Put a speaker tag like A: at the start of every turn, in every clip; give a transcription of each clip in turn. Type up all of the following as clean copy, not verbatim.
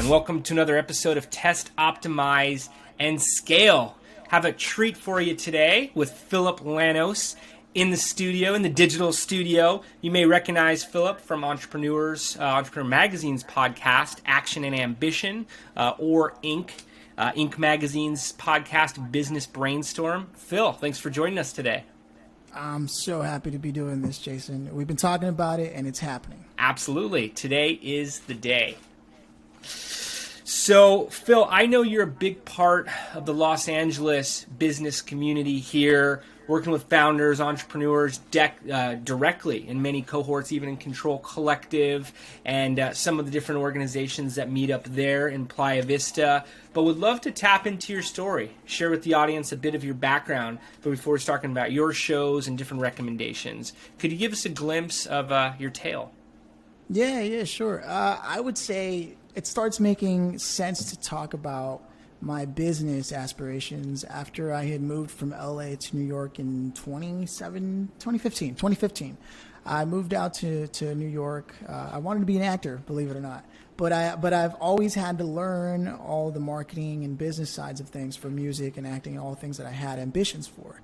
A: welcome to another episode of Test, Optimize, and Scale. Have a treat for you today with Phillip Lanos in the studio, in the digital studio. You may recognize Phillip from Entrepreneur Magazine's podcast, Action and Ambition, or Inc. Magazine's podcast, Business Brainstorm. Phil, thanks for joining us today.
B: I'm so happy to be doing this, Jason. We've been talking about it, and it's happening.
A: Absolutely. Today is the day. So, Phil, I know you're a big part of the Los Angeles business community here, working with founders, entrepreneurs directly in many cohorts, even in Control Collective and some of the different organizations that meet up there in Playa Vista. But would love to tap into your story, share with the audience a bit of your background. But before we're talking about your shows and different recommendations, could you give us a glimpse of your tale?
B: Yeah, sure. I would say it starts making sense to talk about my business aspirations after I had moved from LA to New York in 2015. I moved out to New York. I wanted to be an actor, believe it or not. But I've always had to learn all the marketing and business sides of things for music and acting, and all the things that I had ambitions for.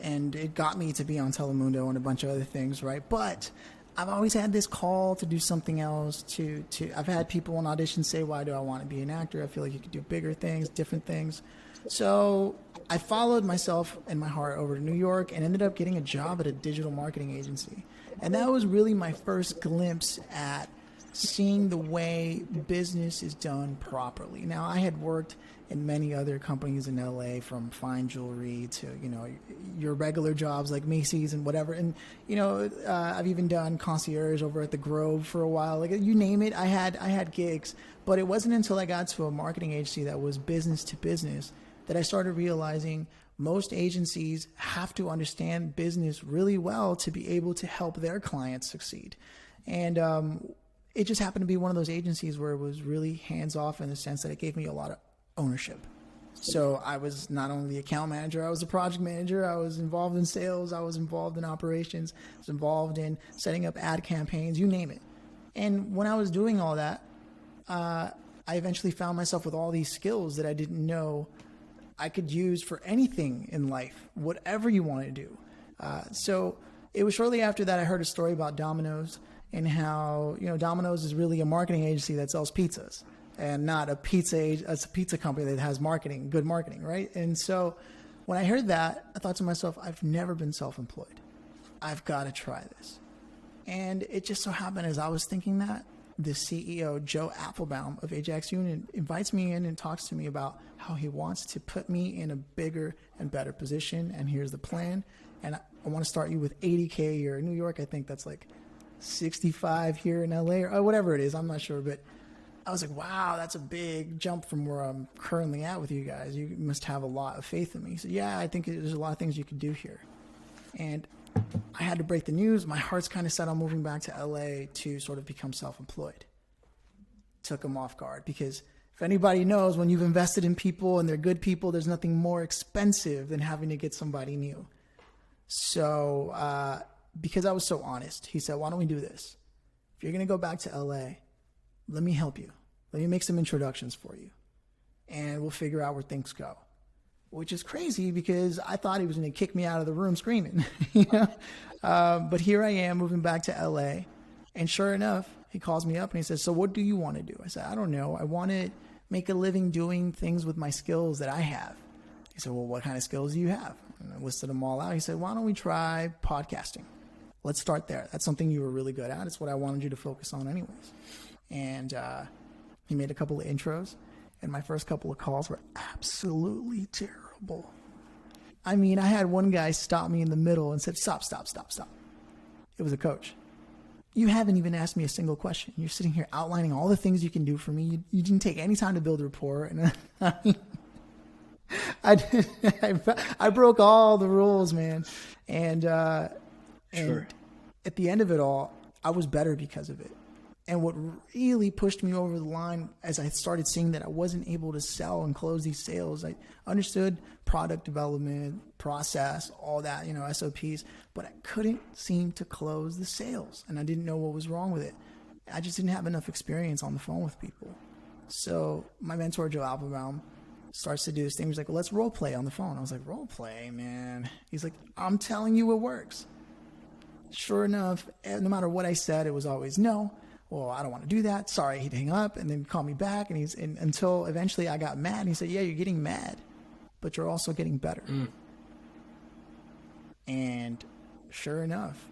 B: And it got me to be on Telemundo and a bunch of other things, right? But I've always had this call to do something else. I've had people on auditions say, why do I want to be an actor? I feel like you could do bigger things, different things. So I followed myself and my heart over to New York and ended up getting a job at a digital marketing agency. And that was really my first glimpse at seeing the way business is done properly. Now, I had worked in many other companies in LA, from fine jewelry to, your regular jobs like Macy's and whatever. And, I've even done concierge over at the Grove for a while. Like, you name it, I had gigs. But it wasn't until I got to a marketing agency that was business to business that I started realizing most agencies have to understand business really well to be able to help their clients succeed. And it just happened to be one of those agencies where it was really hands-off in the sense that it gave me a lot of ownership. So I was not only the account manager, I was a project manager, I was involved in sales, I was involved in operations, I was involved in setting up ad campaigns, you name it. And when I was doing all that, I eventually found myself with all these skills that I didn't know I could use for anything in life, whatever you want to do. So it was shortly after that I heard a story about Domino's and how, Domino's is really a marketing agency that sells pizzas and not a pizza company that has good marketing, right? And so when I heard that, I thought to myself, I've never been self-employed. I've got to try this. And it just so happened as I was thinking that, the CEO, Joe Applebaum of Ajax Union, invites me in and talks to me about how he wants to put me in a bigger and better position. And here's the plan. And I want to start you with $80K a year. In New York, I think that's like 65 here in LA or whatever it is. I'm not sure. But I was like, wow, that's a big jump from where I'm currently at with you guys. You must have a lot of faith in me. He said, yeah, I think there's a lot of things you could do here. And I had to break the news. My heart's kind of set on moving back to LA to sort of become self-employed. Took him off guard because if anybody knows, when you've invested in people and they're good people, there's nothing more expensive than having to get somebody new. So because I was so honest, he said, why don't we do this? If you're going to go back to LA, let me help you. Let me make some introductions for you. And we'll figure out where things go. Which is crazy because I thought he was going to kick me out of the room screaming. But here I am moving back to LA. And sure enough, he calls me up and he says, so what do you want to do? I said, I don't know. I want to make a living doing things with my skills that I have. He said, well, what kind of skills do you have? And I listed them all out. He said, why don't we try podcasting? Let's start there. That's something you were really good at. It's what I wanted you to focus on anyways. And he made a couple of intros. And my first couple of calls were absolutely terrible. I mean, I had one guy stop me in the middle and said, stop. It was a coach. You haven't even asked me a single question. You're sitting here outlining all the things you can do for me. You didn't take any time to build rapport. And I broke all the rules, man. And at the end of it all, I was better because of it. And what really pushed me over the line as I started seeing that I wasn't able to sell and close these sales, I understood product development, process, all that, SOPs, but I couldn't seem to close the sales. And I didn't know what was wrong with it. I just didn't have enough experience on the phone with people. So my mentor, Joe Applebaum, starts to do this thing. He's like, well, let's role play on the phone. I was like, role play, man. He's like, I'm telling you it works. Sure enough, no matter what I said, it was always no. Well, I don't want to do that. Sorry. He'd hang up and then call me back. And until eventually I got mad. And he said, yeah, you're getting mad, but you're also getting better. And sure enough,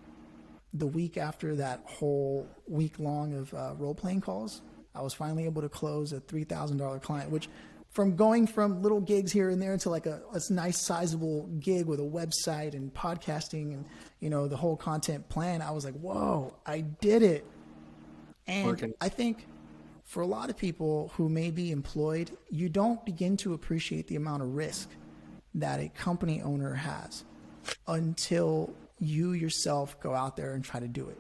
B: the week after that whole week long of role-playing calls, I was finally able to close a $3,000 client, which from going from little gigs here and there to like a nice sizable gig with a website and podcasting and, you know, the whole content plan, I was like, whoa, I did it. And I think for a lot of people who may be employed, you don't begin to appreciate the amount of risk that a company owner has until you yourself go out there and try to do it.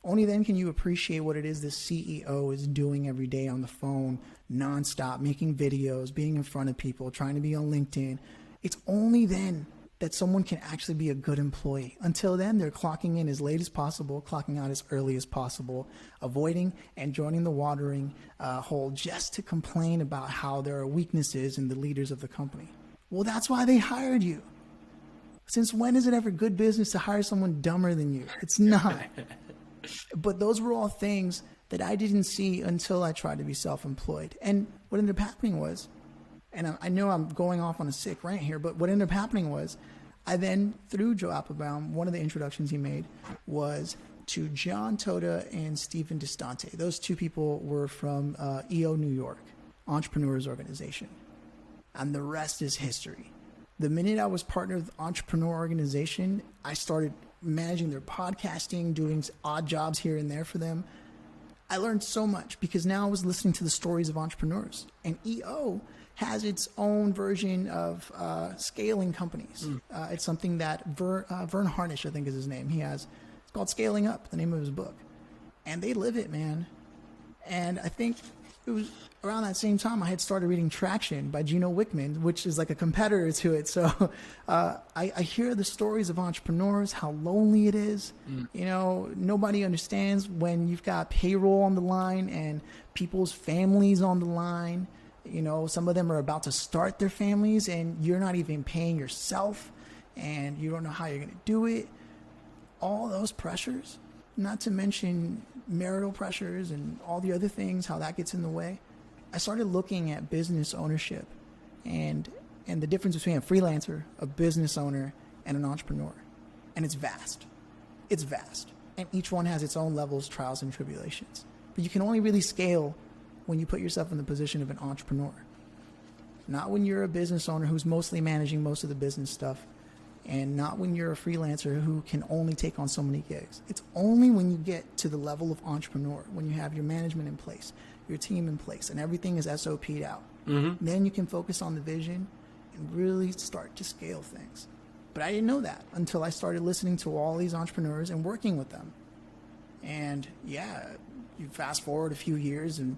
B: Only then can you appreciate what it is the CEO is doing every day on the phone, nonstop, making videos, being in front of people, trying to be on LinkedIn. It's only then that someone can actually be a good employee. Until then, they're clocking in as late as possible, clocking out as early as possible, avoiding and joining the watering hole just to complain about how there are weaknesses in the leaders of the company. Well, that's why they hired you. Since when is it ever good business to hire someone dumber than you? It's not. But those were all things that I didn't see until I tried to be self-employed. And what ended up happening was, and I know I'm going off on a sick rant here, but what ended up happening was I then, through Joe Applebaum, one of the introductions he made was to John Toda and Stephen Distante. Those two people were from EO New York, Entrepreneurs Organization. And the rest is history. The minute I was partnered with Entrepreneur Organization, I started managing their podcasting, doing odd jobs here and there for them. I learned so much because now I was listening to the stories of entrepreneurs. And EO has its own version of scaling companies. It's something that Vern Harnish, I think is his name. It's called Scaling Up, the name of his book. And they live it, man. And I think it was around that same time I had started reading Traction by Gino Wickman, which is like a competitor to it. So I hear the stories of entrepreneurs, how lonely it is. You know, nobody understands when you've got payroll on the line and people's families on the line. You know, some of them are about to start their families and you're not even paying yourself and you don't know how you're going to do it. All those pressures, not to mention marital pressures and all the other things, how that gets in the way. I started looking at business ownership and the difference between a freelancer, a business owner, and an entrepreneur. And it's vast. It's vast. And each one has its own levels, trials, and tribulations. But you can only really scale when you put yourself in the position of an entrepreneur. Not when you're a business owner who's mostly managing most of the business stuff, and not when you're a freelancer who can only take on so many gigs. It's only when you get to the level of entrepreneur, when you have your management in place, your team in place, and everything is SOP'd out. Then you can focus on the vision and really start to scale things. But I didn't know that until I started listening to all these entrepreneurs and working with them. And yeah, you fast forward a few years and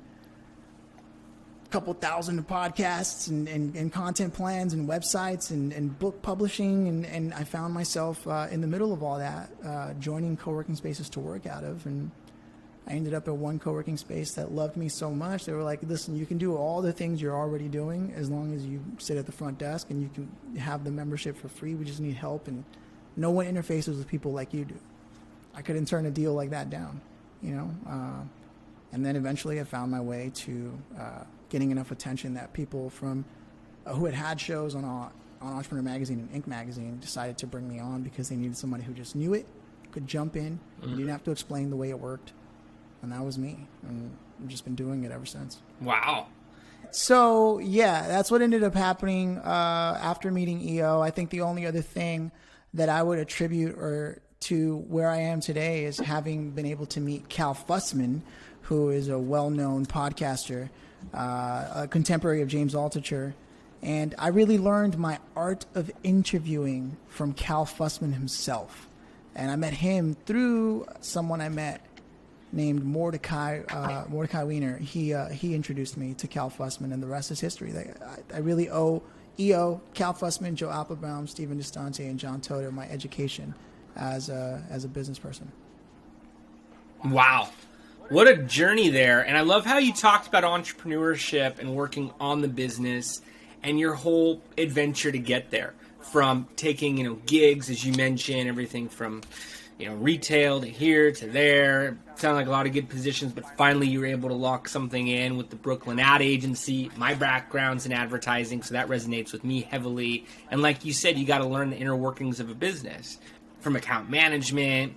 B: couple thousand podcasts and content plans and websites and book publishing. And I found myself in the middle of all that, joining co-working spaces to work out of. And I ended up at one co-working space that loved me so much. They were like, listen, you can do all the things you're already doing as long as you sit at the front desk and you can have the membership for free. We just need help. And no one interfaces with people like you do. I couldn't turn a deal like that down, you know? And then eventually I found my way to getting enough attention that people from who had shows on Entrepreneur Magazine and Inc. Magazine decided to bring me on because they needed somebody who just knew it, could jump in, you didn't have to explain the way it worked. And that was me. And I've just been doing it ever since.
A: Wow.
B: So, yeah, that's what ended up happening after meeting EO. I think the only other thing that I would attribute to where I am today is having been able to meet Cal Fussman, who is a well-known podcaster, a contemporary of James Altucher. And I really learned my art of interviewing from Cal Fussman himself. And I met him through someone I met named Mordecai Wiener. He introduced me to Cal Fussman, and the rest is history. I really owe EO, Cal Fussman, Joe Applebaum, Stephen Distante, and John Toda my education as a business person.
A: Wow. What a journey there. And I love how you talked about entrepreneurship and working on the business and your whole adventure to get there, from taking, gigs, as you mentioned, everything from, retail to here to there. Sound like a lot of good positions, but finally you were able to lock something in with the Brooklyn ad agency. My background's in advertising, so that resonates with me heavily. And like you said, you got to learn the inner workings of a business, from account management,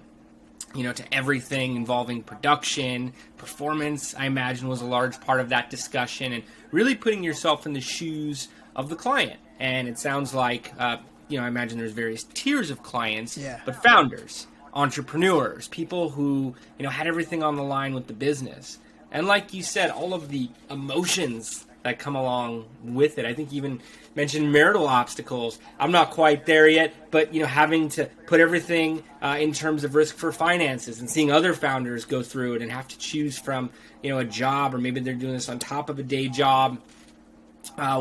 A: to everything involving production. Performance, I imagine, was a large part of that discussion, and really putting yourself in the shoes of the client. And it sounds like, I imagine there's various tiers of clients, but founders, entrepreneurs, people who, had everything on the line with the business. And like you said, all of the emotions that come along with it. I think you even mentioned marital obstacles. I'm not quite there yet, but having to put everything in terms of risk for finances, and seeing other founders go through it and have to choose from a job, or maybe they're doing this on top of a day job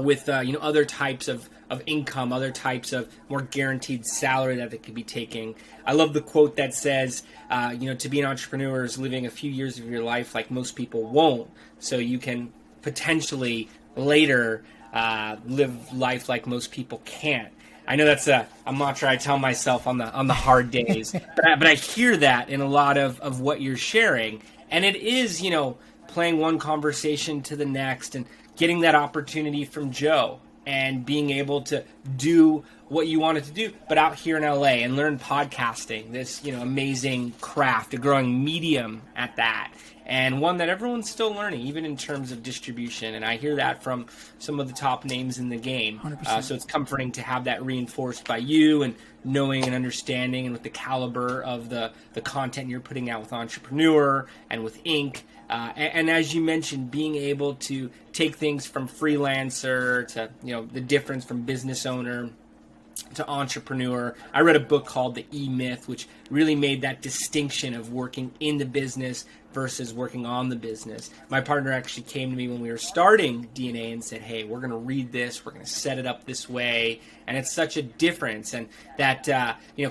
A: with other types of income, other types of more guaranteed salary that they could be taking. I love the quote that says, to be an entrepreneur is living a few years of your life like most people won't, so you can potentially later live life like most people can't. I know that's a mantra I tell myself on the hard days, but I hear that in a lot of what you're sharing, and it is playing one conversation to the next and getting that opportunity from Joe and being able to do what you wanted to do, but out here in LA, and learn podcasting, this amazing craft, a growing medium at that, and one that everyone's still learning, even in terms of distribution. And I hear that from some of the top names in the game. So it's comforting to have that reinforced by you, and knowing and understanding, and with the caliber of the content you're putting out with Entrepreneur and with Inc. And as you mentioned, being able to take things from freelancer to, the difference from business owner to entrepreneur. I read a book called The E-Myth, which really made that distinction of working in the business versus working on the business. My partner actually came to me when we were starting DNA and said, hey, we're going to read this, we're going to set it up this way. And it's such a difference. And that,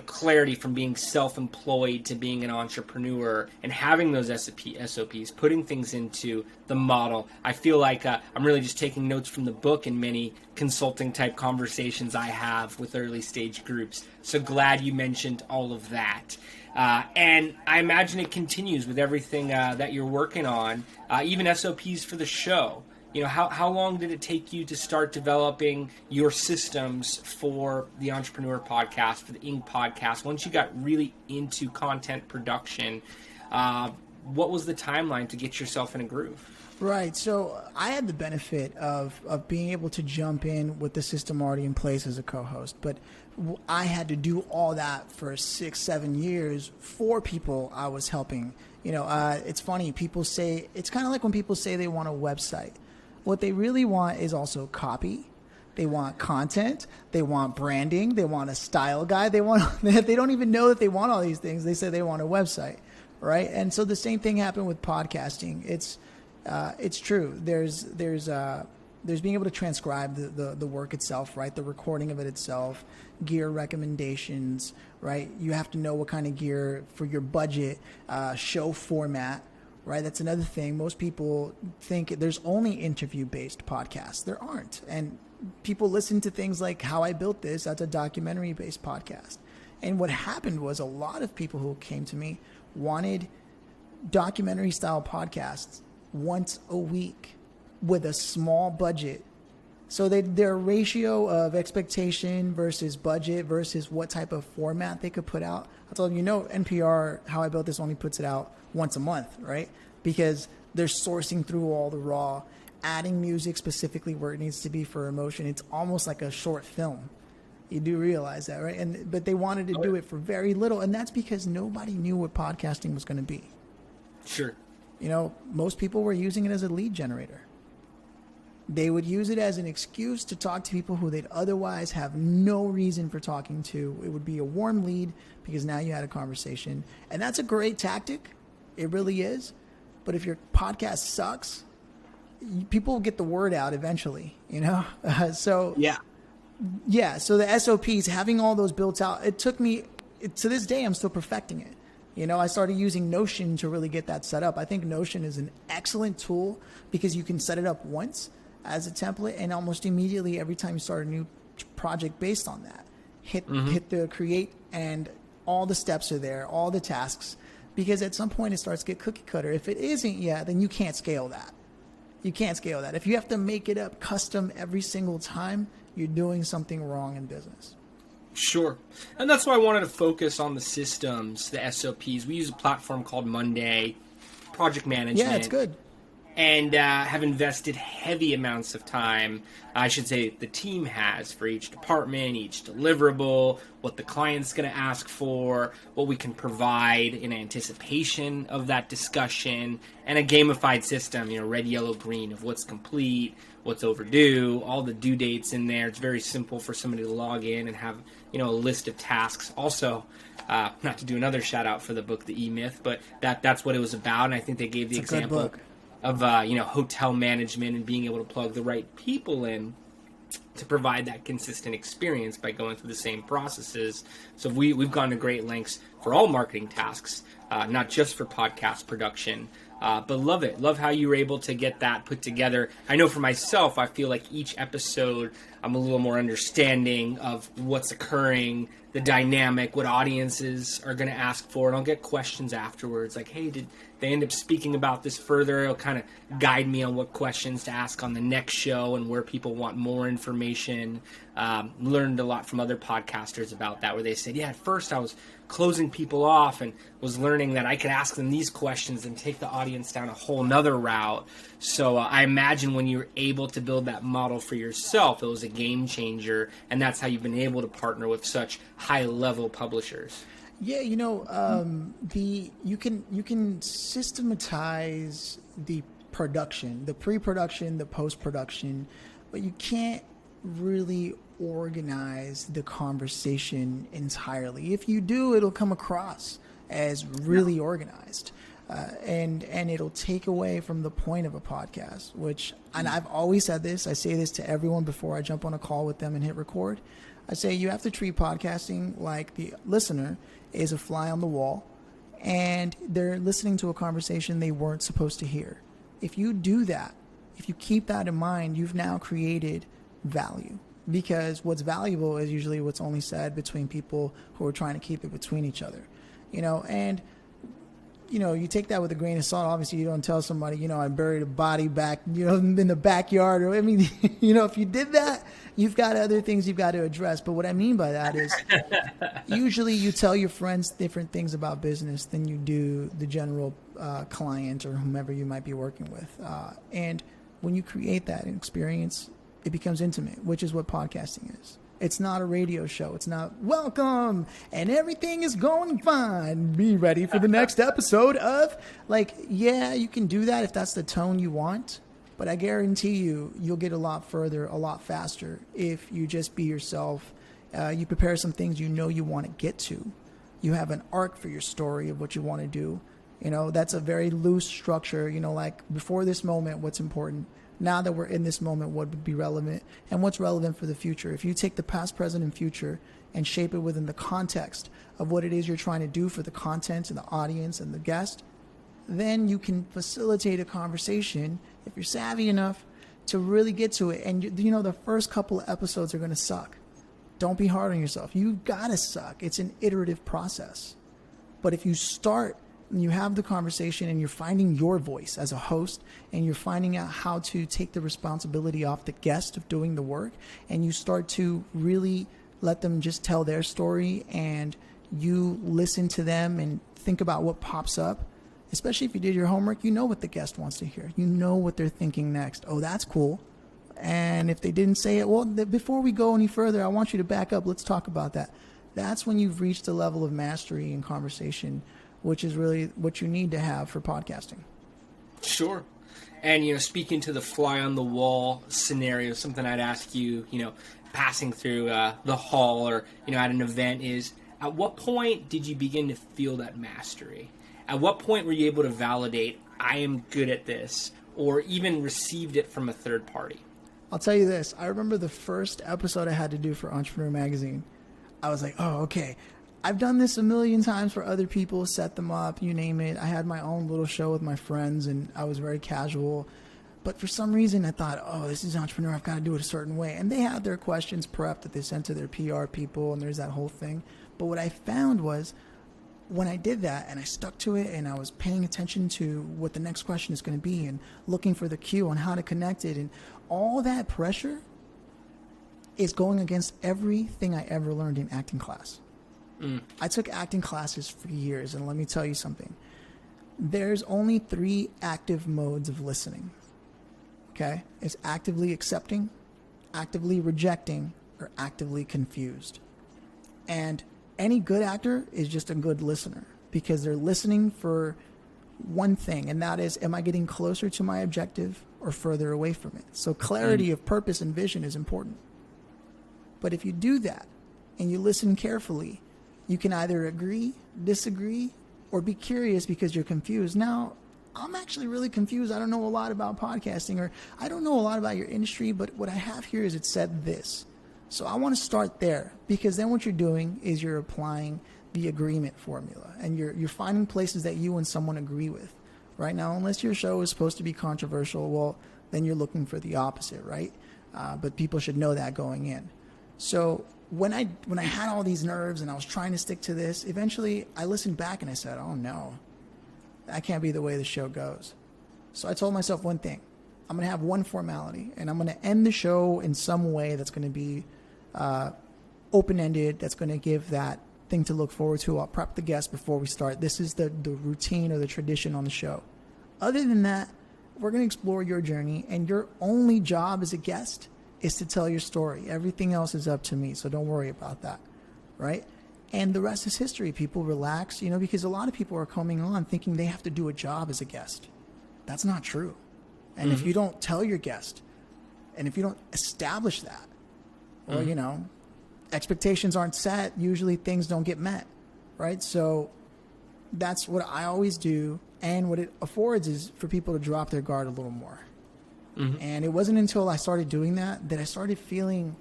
A: clarity from being self-employed to being an entrepreneur, and having those SOPs, putting things into the model. I feel like I'm really just taking notes from the book in many consulting type conversations I have with early stage groups. So glad you mentioned all of that. And I imagine it continues with everything that you're working on, even SOPs for the show. How long did it take you to start developing your systems for the Entrepreneur podcast, for the Inc. podcast? Once you got really into content production, what was the timeline to get yourself in a groove?
B: Right. So I had the benefit of being able to jump in with the system already in place as a co-host, but I had to do all that for 6-7 years for people I was helping. It's funny. People say, it's kind of like when people say they want a website. What they really want is also copy. They want content. They want branding. They want a style guide. They don't even know that they want all these things. They say they want a website, right? And so the same thing happened with podcasting. It's true. There's being able to transcribe the work itself, right? The recording of it itself, gear recommendations, right? You have to know what kind of gear for your budget, show format, right? That's another thing. Most people think there's only interview-based podcasts. There aren't. And people listen to things like How I Built This. That's a documentary-based podcast. And what happened was a lot of people who came to me wanted documentary-style podcasts once a week with a small budget. So their ratio of expectation versus budget versus what type of format they could put out. I told them, NPR, How I Built This, only puts it out once a month, right? Because they're sourcing through all the raw, adding music specifically where it needs to be for emotion. It's almost like a short film. You do realize that, right? But they wanted to do it for very little, and that's because nobody knew what podcasting was going to be.
A: Sure.
B: Most people were using it as a lead generator. They would use it as an excuse to talk to people who they'd otherwise have no reason for talking to. It would be a warm lead because now you had a conversation. And that's a great tactic. It really is. But if your podcast sucks, people will get the word out eventually, So the SOPs, having all those built out, it took me, to this day, I'm still perfecting it. I started using Notion to really get that set up. I think Notion is an excellent tool because you can set it up once as a template, and almost immediately every time you start a new project based on that, hit the create, and all the steps are there, all the tasks, because at some point it starts to get cookie cutter. If it isn't yet, then you can't scale that. You can't scale that. If you have to make it up custom every single time, you're doing something wrong in business.
A: Sure. And that's why I wanted to focus on the systems, the SOPs. We use a platform called Monday, project management.
B: Yeah, it's good.
A: And have invested heavy amounts of time, I should say the team has, for each department, each deliverable, what the client's going to ask for, what we can provide in anticipation of that discussion, and a gamified system, red, yellow, green, of what's complete, what's overdue, all the due dates in there. It's very simple for somebody to log in and have, a list of tasks. Also, not to do another shout out for the book, The E-Myth, but that's what it was about. And I think they gave the example of hotel management and being able to plug the right people in to provide that consistent experience by going through the same processes. So we've gone to great lengths for all marketing tasks, not just for podcast production. But love it. Love how you were able to get that put together. I know for myself, I feel like each episode I'm a little more understanding of what's occurring, the dynamic, what audiences are going to ask for, and I'll get questions afterwards like, hey, did they end up speaking about this further? It'll kind of guide me on what questions to ask on the next show and where people want more information. Learned a lot from other podcasters about that, where they said, yeah, at first I was closing people off and was learning that I could ask them these questions and take the audience down a whole nother route. So I imagine when you're able to build that model for yourself, it was a game changer, and that's how you've been able to partner with such high-level publishers.
B: Yeah, you can systematize the production, the pre-production, the post-production, but you can't really organize the conversation entirely. If you do, it'll come across as really organized, and it'll take away from the point of a podcast, and I've always said this, I say this to everyone before I jump on a call with them and hit record. I say you have to treat podcasting like the listener is a fly on the wall and they're listening to a conversation they weren't supposed to hear. If you do that, if you keep that in mind, you've now created value, because what's valuable is usually what's only said between people who are trying to keep it between each other, and you take that with a grain of salt. Obviously, you don't tell somebody, I buried a body back, in the backyard. Or, if you did that, you've got other things you've got to address. But what I mean by that is usually you tell your friends different things about business than you do the general client or whomever you might be working with. And when you create that experience, it becomes intimate, which is what podcasting is. It's not a radio show. It's not welcome and everything is going fine. Be ready for the next episode of, yeah, you can do that if that's the tone you want. But I guarantee you'll get a lot further, a lot faster if you just be yourself. You prepare some things you want to get to. You have an arc for your story of what you want to do. That's a very loose structure. Before this moment, what's important? Now that we're in this moment, what would be relevant and what's relevant for the future? If you take the past, present, and future and shape it within the context of what it is you're trying to do for the content and the audience and the guest, then you can facilitate a conversation, if you're savvy enough, to really get to it. And the first couple of episodes are going to suck. Don't be hard on yourself. You've got to suck. It's an iterative process. But if you start and you have the conversation and you're finding your voice as a host and you're finding out how to take the responsibility off the guest of doing the work, and you start to really let them just tell their story and you listen to them and think about what pops up, especially if you did your homework, what the guest wants to hear. You know what they're thinking next. Oh, that's cool. And if they didn't say it, well, before we go any further, I want you to back up. Let's talk about that. That's when you've reached a level of mastery in conversation, which is really what you need to have for podcasting.
A: Sure. And, speaking to the fly on the wall scenario, something I'd ask you, passing through the hall or, at an event is, at what point did you begin to feel that mastery? At what point were you able to validate, I am good at this, or even received it from a third party?
B: I'll tell you this. I remember the first episode I had to do for Entrepreneur Magazine. I was like, oh, okay. I've done this a million times for other people, set them up, you name it. I had my own little show with my friends, and I was very casual. But for some reason, I thought, oh, this is entrepreneur. I've got to do it a certain way. And they had their questions prepped that they sent to their PR people, and there's that whole thing. But what I found was when I did that and I stuck to it and I was paying attention to what the next question is going to be and looking for the cue on how to connect it, and all that pressure is going against everything I ever learned in acting class. I took acting classes for years, and let me tell you something. There's only 3 active modes of listening. Okay? It's actively accepting, actively rejecting, or actively confused. And any good actor is just a good listener because they're listening for one thing, and that is, am I getting closer to my objective or further away from it? So clarity of purpose and vision is important. But if you do that and you listen carefully, you can either agree, disagree, or be curious because you're confused. Now, I'm actually really confused. I don't know a lot about podcasting, or I don't know a lot about your industry, but what I have here is it said this. So I want to start there, because then what you're doing is you're applying the agreement formula, and you're finding places that you and someone agree with. Right now, unless your show is supposed to be controversial, well, then you're looking for the opposite, right? But people should know that going in. So when I had all these nerves and I was trying to stick to this, eventually I listened back and I said, oh no, that can't be the way the show goes. So I told myself one thing. I'm going to have one formality, and I'm going to end the show in some way that's going to be open-ended, that's going to give that thing to look forward to. I'll prep the guest before we start. This is the routine or the tradition on the show. Other than that, we're going to explore your journey, and your only job as a guest is to tell your story. Everything else is up to me, so don't worry about that, right? And the rest is history. People relax, because a lot of people are coming on thinking they have to do a job as a guest. That's not true. And if you don't tell your guest, and if you don't establish that, or, expectations aren't set, usually things don't get met, right? So that's what I always do. And what it affords is for people to drop their guard a little more. And it wasn't until I started doing that I started feeling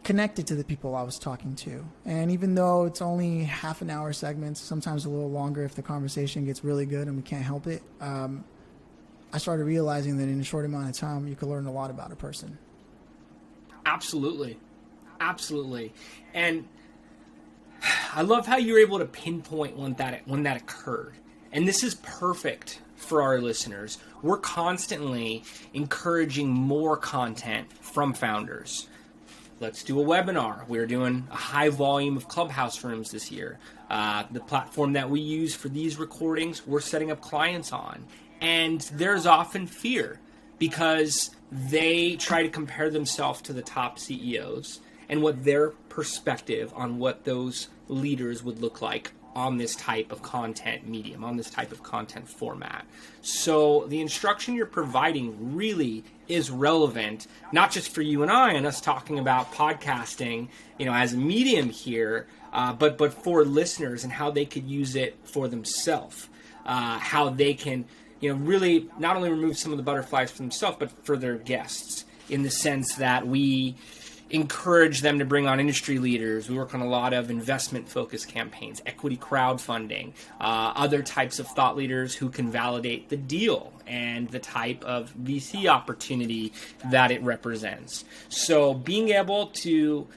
B: connected to the people I was talking to. And even though it's only half an hour segments, sometimes a little longer if the conversation gets really good and we can't help it, I started realizing that in a short amount of time, you can learn a lot about a person.
A: Absolutely. And I love how you're able to pinpoint when that occurred. And this is perfect for our listeners. We're constantly encouraging more content from founders. Let's do a webinar. We're doing a high volume of Clubhouse rooms this year. The platform that we use for these recordings, we're setting up clients on. And there's often fear because they try to compare themselves to the top CEOs and what their perspective on what those leaders would look like on this type of content medium, on this type of content format. So the instruction you're providing really is relevant, not just for you and I and us talking about podcasting, as a medium here, but for listeners and how they could use it for themselves, how they can, really not only remove some of the butterflies for themselves, but for their guests, in the sense that we encourage them to bring on industry leaders. We work on a lot of investment-focused campaigns, equity crowdfunding, other types of thought leaders who can validate the deal and the type of VC opportunity that it represents. So being able to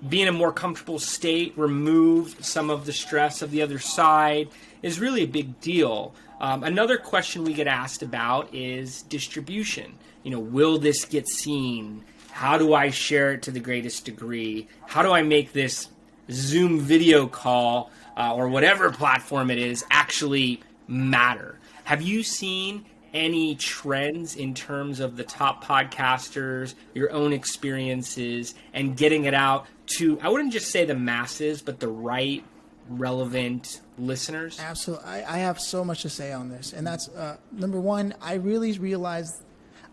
A: be in a more comfortable state, remove some of the stress of the other side is really a big deal. Another question we get asked about is distribution. Will this get seen? How do I share it to the greatest degree? How do I make this Zoom video call or whatever platform it is actually matter? Have you seen any trends in terms of the top podcasters, your own experiences, and getting it out to, I wouldn't just say the masses, but the right relevant listeners?
B: Absolutely. I have so much to say on this. And that's, number one, I realized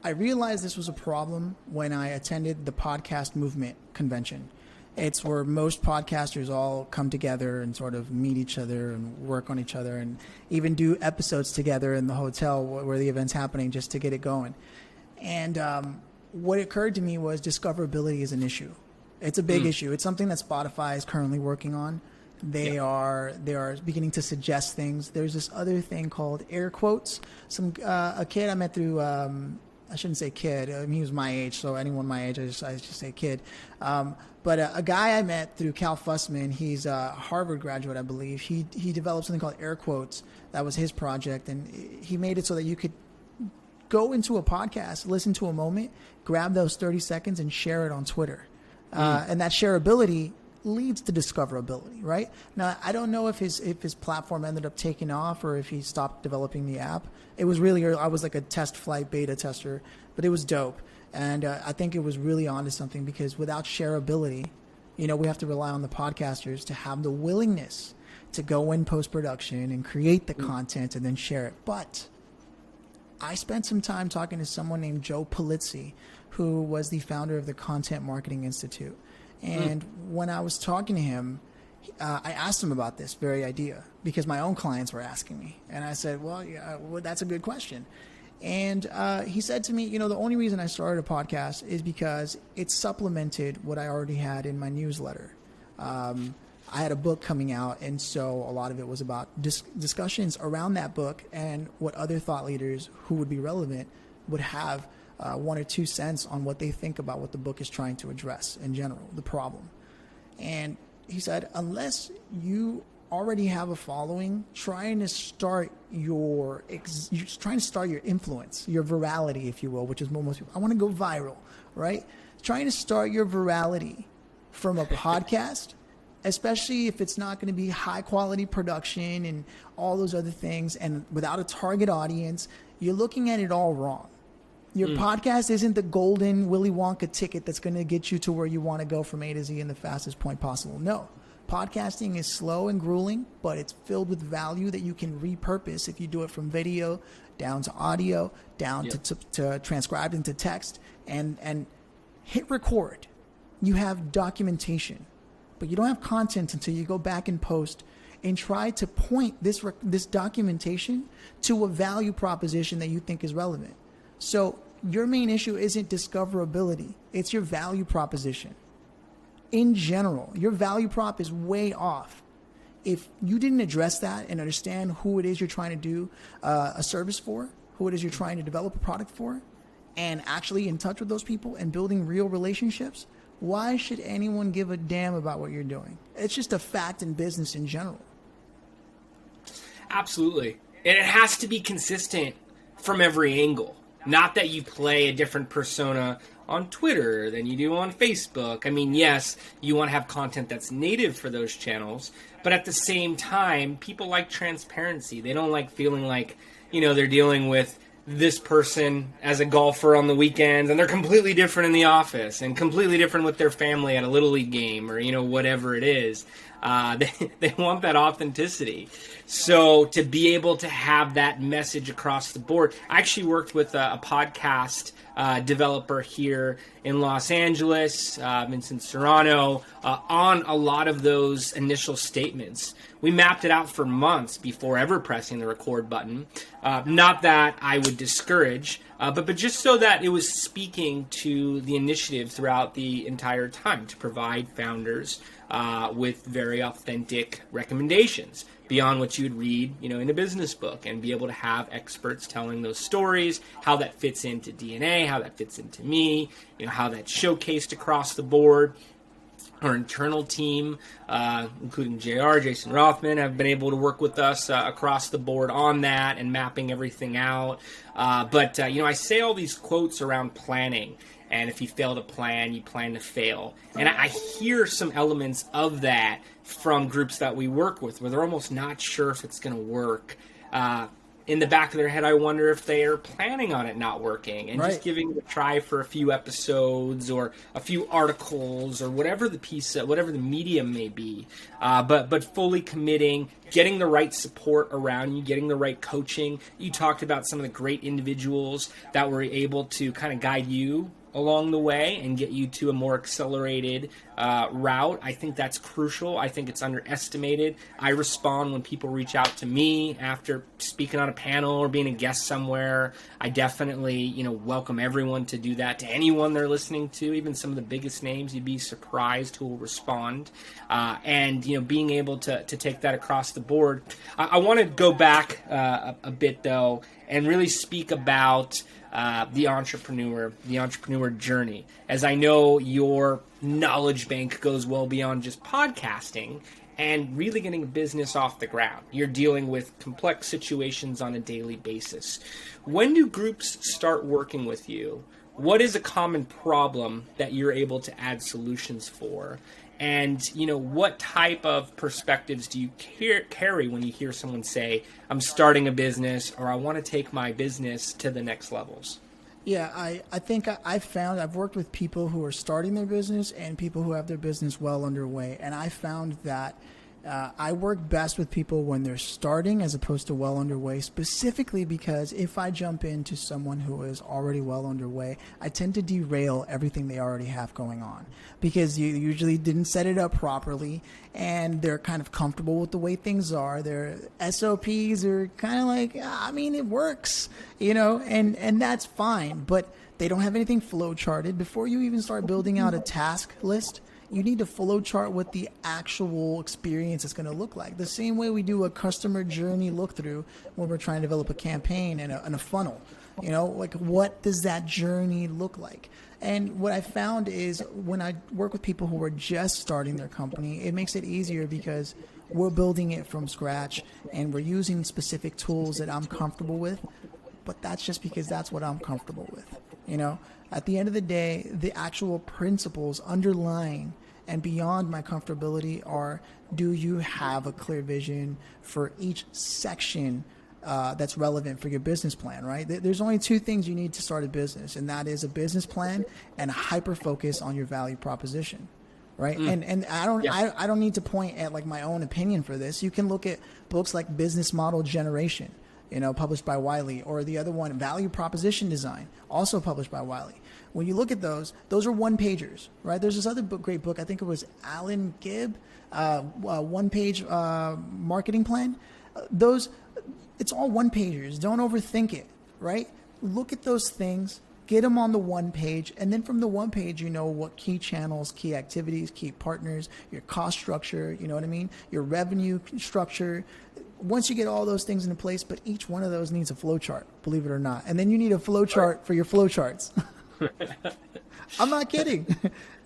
B: this was a problem when I attended the podcast movement convention. It's where most podcasters all come together and sort of meet each other and work on each other and even do episodes together in the hotel where the event's happening just to get it going. And what occurred to me was discoverability is an issue. It's a big issue. It's something that Spotify is currently working on. They are beginning to suggest things. There's this other thing called air quotes. A kid I met through I shouldn't say kid. I mean, he was my age, so anyone my age, I just say kid. But a guy I met through Cal Fussman, he's a Harvard graduate, I believe. He developed something called air quotes. That was his project, and he made it so that you could go into a podcast, listen to a moment, grab those 30 seconds, and share it on Twitter. And that shareability leads to discoverability, right? Now, I don't know if his platform ended up taking off or if he stopped developing the app. It was really early. I was like a test flight beta tester, but it was dope. And I think it was really onto something, because without shareability, we have to rely on the podcasters to have the willingness to go in post-production and create the content and then share it. But I spent some time talking to someone named Joe Polizzi, who was the founder of the Content Marketing Institute. And when I was talking to him, I asked him about this very idea, because my own clients were asking me. And I said, well, that's a good question. And he said to me, the only reason I started a podcast is because it supplemented what I already had in my newsletter. I had a book coming out, and so a lot of it was about discussions around that book and what other thought leaders who would be relevant would have 1 or 2 cents on what they think about what the book is trying to address in general, the problem. And he said, unless you already have a following, trying to start your influence, your virality, if you will, which is what most people, I want to go viral, right? Trying to start your virality from a podcast, especially if it's not going to be high quality production and all those other things, and without a target audience, you're looking at it all wrong. Your podcast isn't the golden Willy Wonka ticket that's going to get you to where you want to go from A to Z in the fastest point possible. No. Podcasting is slow and grueling, but it's filled with value that you can repurpose if you do it from video down to audio, down to transcribed into text, and hit record. You have documentation, but you don't have content until you go back and post and try to point this documentation to a value proposition that you think is relevant. So your main issue isn't discoverability. It's your value proposition. In general, your value prop is way off. If you didn't address that and understand who it is you're trying to do a service for, who it is you're trying to develop a product for, and actually in touch with those people and building real relationships, why should anyone give a damn about what you're doing? It's just a fact in business in general.
A: Absolutely. And it has to be consistent from every angle. Not that you play a different persona on Twitter than you do on Facebook. I mean, yes, you want to have content that's native for those channels, but at the same time, people like transparency. They don't like feeling like, they're dealing with this person as a golfer on the weekends, and they're completely different in the office and completely different with their family at a Little League game or, whatever it is. They want that authenticity. So to be able to have that message across the board, I actually worked with a podcast developer here in Los Angeles, Vincent Serrano, on a lot of those initial statements. We mapped it out for months before ever pressing the record button. Not that I would discourage, but just so that it was speaking to the initiative throughout the entire time to provide founders with very authentic recommendations beyond what you would read, in a business book, and be able to have experts telling those stories, how that fits into DNA, how that fits into me, how that's showcased across the board. Our internal team, including JR, Jason Rothman, have been able to work with us across the board on that and mapping everything out. But I say all these quotes around planning. And if you fail to plan, you plan to fail. And I hear some elements of that from groups that we work with where they're almost not sure if it's going to work. In the back of their head, I wonder if they are planning on it not working and just giving it a try for a few episodes or a few articles or whatever whatever the medium may be. But fully committing, getting the right support around you, getting the right coaching. You talked about some of the great individuals that were able to kind of guide you along the way and get you to a more accelerated route. I think that's crucial. I think it's underestimated. I respond when people reach out to me after speaking on a panel or being a guest somewhere. I definitely, welcome everyone to do that. To anyone they're listening to, even some of the biggest names, you'd be surprised who will respond. And being able to take that across the board. I want to go back a bit though, and really speak about the entrepreneur journey, as I know your knowledge bank goes well beyond just podcasting and really getting a business off the ground. You're dealing with complex situations on a daily basis. When do groups start working with you? What is a common problem that you're able to add solutions for? And, what type of perspectives do you carry when you hear someone say, I'm starting a business, or I want to take my business to the next levels?
B: Yeah, I think I've worked with people who are starting their business and people who have their business well underway. And I found that I work best with people when they're starting as opposed to well underway, specifically because if I jump into someone who is already well underway, I tend to derail everything they already have going on because you usually didn't set it up properly and they're kind of comfortable with the way things are. Their SOPs are kind of like, it works, and that's fine, but they don't have anything flow charted. Before you even start building out a task list, you need to flow chart what the actual experience is going to look like. The same way we do a customer journey look through when we're trying to develop a campaign and a funnel. What does that journey look like? And what I found is when I work with people who are just starting their company, it makes it easier because we're building it from scratch and we're using specific tools that I'm comfortable with. But that's just because that's what I'm comfortable with. At the end of the day, the actual principles underlying and beyond my comfortability are, do you have a clear vision for each section that's relevant for your business plan, right? There's only two things you need to start a business, and that is a business plan and a hyper focus on your value proposition, right? And I don't need to point at like my own opinion for this. You can look at books like Business Model Generation, published by Wiley, or the other one, Value Proposition Design, also published by Wiley. When you look at those are one-pagers, right? There's this other great book, I think it was Alan Gibb, one-page marketing plan. It's all one-pagers. Don't overthink it, right? Look at those things, get them on the one page, and then from the one page, what key channels, key activities, key partners, your cost structure, your revenue structure. Once you get all those things into place, but each one of those needs a flow chart, believe it or not. And then you need a flow chart for your flow charts. I'm not kidding.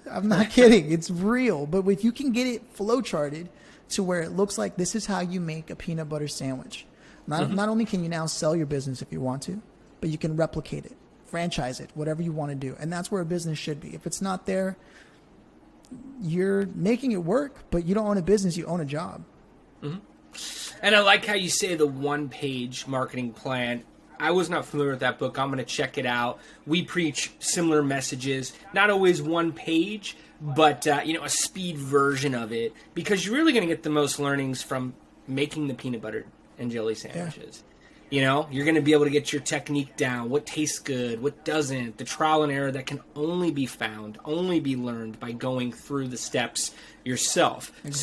B: It's real. But if you can get it flow charted to where it looks like this is how you make a peanut butter sandwich. Not only can you now sell your business if you want to, but you can replicate it, franchise it, whatever you want to do. And that's where a business should be. If it's not there, you're making it work, but you don't own a business, you own a job.
A: Mm-hmm. And I like how you say the one-page marketing plan. I was not familiar with that book. I'm going to check it out. We preach similar messages, not always one page, but a speed version of it, because you're really going to get the most learnings from making the peanut butter and jelly sandwiches. Yeah. You're going to be able to get your technique down, what tastes good, what doesn't, the trial and error that can only be found, only be learned by going through the steps yourself.
B: Exactly.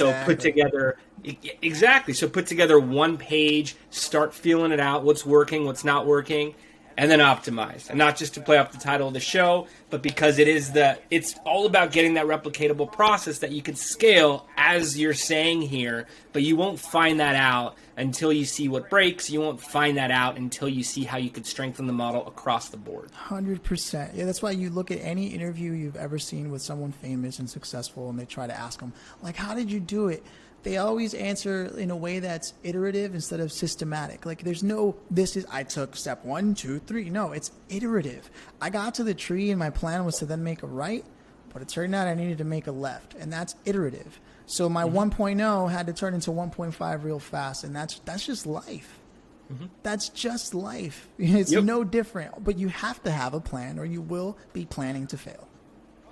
A: So put together one page, start feeling it out, what's working, what's not working, and then optimize. And not just to play up the title of the show, but because it's all about getting that replicatable process that you can scale, as you're saying here, but you won't find that out until you see what breaks. You won't find that out until you see how you could strengthen the model across the board.
B: 100%. Yeah, that's why you look at any interview you've ever seen with someone famous and successful, and they try to ask them, like, how did you do it? They always answer in a way that's iterative instead of systematic. Like there's no, I took step 1, 2, 3. No, it's iterative. I got to the tree and my plan was to then make a right, but it turned out I needed to make a left, and that's iterative. So my 1.0 had to turn into 1.5 real fast, and that's just life. Mm-hmm. That's just life. It's no different, but you have to have a plan or you will be planning to fail.